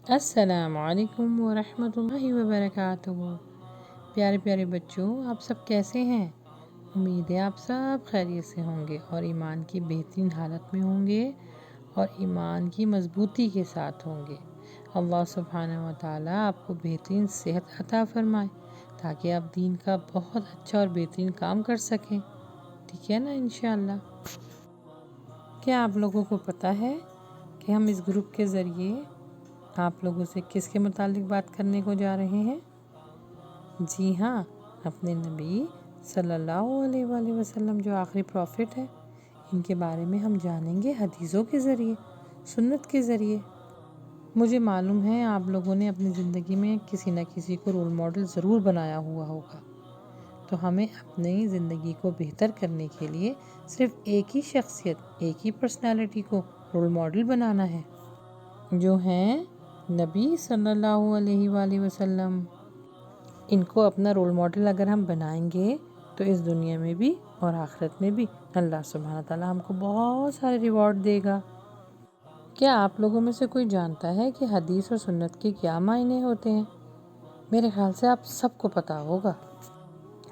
السلام علیکم ورحمۃ اللہ وبرکاتہ۔ پیارے پیارے بچوں، آپ سب کیسے ہیں؟ امید ہے آپ سب خیریت سے ہوں گے اور ایمان کی بہترین حالت میں ہوں گے اور ایمان کی مضبوطی کے ساتھ ہوں گے۔ اللہ سبحانہ و تعالیٰ آپ کو بہترین صحت عطا فرمائے تاکہ آپ دین کا بہت اچھا اور بہترین کام کر سکیں، ٹھیک ہے نا انشاءاللہ۔ کیا آپ لوگوں کو پتہ ہے کہ ہم اس گروپ کے ذریعے آپ لوگوں سے کس کے متعلق بات کرنے کو جا رہے ہیں؟ جی ہاں، اپنے نبی صلی اللہ علیہ وآلہ وسلم جو آخری پروفٹ ہے، ان کے بارے میں ہم جانیں گے حدیثوں کے ذریعے، سنت کے ذریعے۔ مجھے معلوم ہے آپ لوگوں نے اپنی زندگی میں کسی نہ کسی کو رول ماڈل ضرور بنایا ہوا ہوگا، تو ہمیں اپنی زندگی کو بہتر کرنے کے لیے صرف ایک ہی شخصیت، ایک ہی پرسنالٹی کو رول ماڈل بنانا ہے، جو ہیں نبی صلی اللہ علیہ وآلہ وسلم۔ ان کو اپنا رول ماڈل اگر ہم بنائیں گے تو اس دنیا میں بھی اور آخرت میں بھی اللہ سبحانہ تعالیٰ ہم کو بہت سارے ریوارڈ دے گا۔ کیا آپ لوگوں میں سے کوئی جانتا ہے کہ حدیث اور سنت کے کیا معنی ہوتے ہیں؟ میرے خیال سے آپ سب کو پتہ ہوگا۔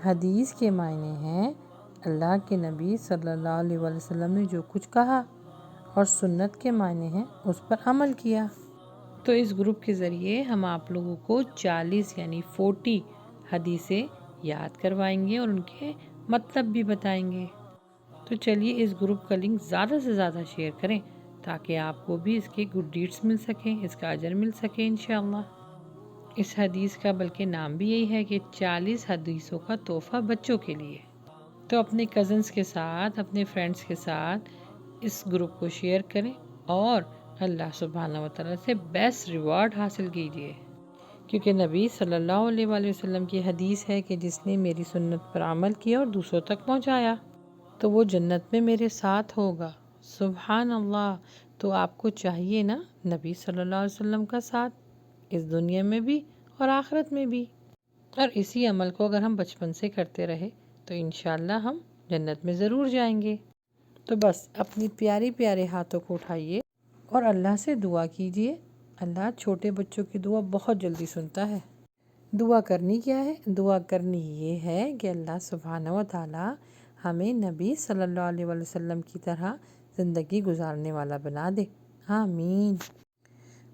حدیث کے معنی ہیں اللہ کے نبی صلی اللہ علیہ وآلہ وسلم نے جو کچھ کہا، اور سنت کے معنی ہیں اس پر عمل کیا۔ تو اس گروپ کے ذریعے ہم آپ لوگوں کو 40 یعنی 40 حدیثیں یاد کروائیں گے اور ان کے مطلب بھی بتائیں گے۔ تو چلیے اس گروپ کا لنک زیادہ سے زیادہ شیئر کریں تاکہ آپ کو بھی اس کے گڈ ڈیڈس مل سکیں، اس کا اجر مل سکے انشاءاللہ۔ اس حدیث کا بلکہ نام بھی یہی ہے کہ 40 حدیثوں کا تحفہ بچوں کے لیے۔ تو اپنے کزنس کے ساتھ، اپنے فرینڈس کے ساتھ اس گروپ کو شیئر کریں اور اللہ سبحانہ و تعالیٰ سے بیسٹ ریوارڈ حاصل کیجیے، کیونکہ نبی صلی اللہ علیہ وآلہ وسلم کی حدیث ہے کہ جس نے میری سنت پر عمل کیا اور دوسروں تک پہنچایا تو وہ جنت میں میرے ساتھ ہوگا۔ سبحان اللہ۔ تو آپ کو چاہیے نا نبی صلی اللہ علیہ وسلم کا ساتھ، اس دنیا میں بھی اور آخرت میں بھی، اور اسی عمل کو اگر ہم بچپن سے کرتے رہے تو انشاءاللہ ہم جنت میں ضرور جائیں گے۔ تو بس اپنی پیاری پیارے ہاتھوں کو اٹھائیے اور اللہ سے دعا کیجیے۔ اللہ چھوٹے بچوں کی دعا بہت جلدی سنتا ہے۔ دعا کرنی کیا ہے؟ دعا کرنی یہ ہے کہ اللہ سبحانہ و تعالیٰ ہمیں نبی صلی اللہ علیہ وآلہ وسلم کی طرح زندگی گزارنے والا بنا دے، آمین۔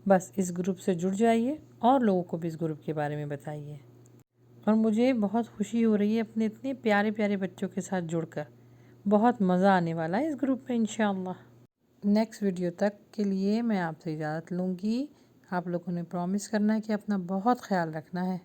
بس اس گروپ سے جڑ جائیے اور لوگوں کو بھی اس گروپ کے بارے میں بتائیے، اور مجھے بہت خوشی ہو رہی ہے اپنے اتنے پیارے پیارے بچوں کے ساتھ جڑ کر۔ بہت مزہ آنے والا ہے اس گروپ میں انشاءاللہ۔ نیکسٹ ویڈیو تک کے لیے میں آپ سے اجازت لوں گی۔ آپ لوگوں نے پرومس کرنا ہے کہ اپنا بہت خیال رکھنا ہے۔